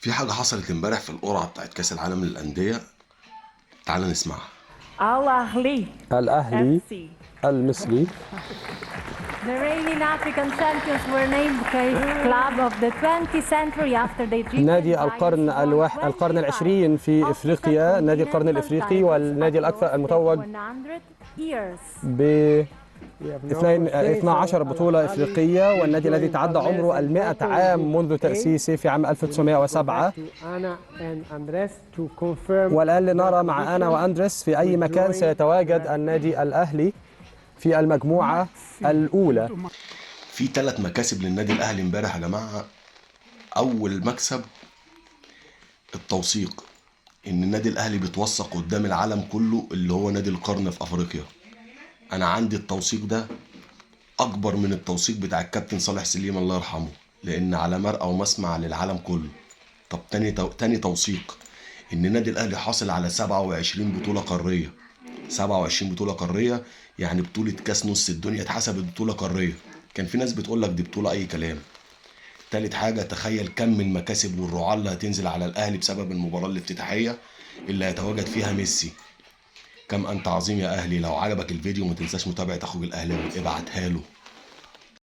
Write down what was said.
في حاجة حصلت امبارح في القرعة بتاعت كأس العالم للأندية. تعال نسمعها. الأهلي الأهلي FC. المصري The reigning African champions were named club of the 20th century after they defeated نادي القرن العشرين في إفريقيا، نادي القرن الإفريقي والنادي الأكثر المتوج ب 12 بطولة إفريقية، والنادي الذي تعدى عمره 100 عام منذ تأسيسه في عام 1907. والآن لنرى مع أنا وأندريس في أي مكان سيتواجد النادي الأهلي في المجموعة الأولى. في 3 مكاسب للنادي الأهلي امبارح يا جماعة. أول مكسب التوثيق، إن النادي الأهلي بيتوثق قدام العالم كله اللي هو نادي القرن في أفريقيا. أنا عندي التوثيق ده أكبر من التوثيق بتاع الكابتن صالح سليم الله يرحمه، لأن على مرأى ومسمع للعالم كله. طب تاني توثيق، إن النادي الأهلي حاصل على 27 بطولة قارية. 27 بطولة قارية، يعني بطولة كاس نص الدنيا اتحسبت بطولة قارية. كان في ناس بتقول لك دي بطولة أي كلام. تالت حاجة، تخيل كم المكاسب والرعاة اللي هتنزل على الأهلي بسبب المباراة الافتتاحية اللي هيتواجد فيها ميسي. كم أنت عظيم يا أهلي. لو عجبك الفيديو ما تنساش متابعة أخوك الأهلاوي، ابعتها له.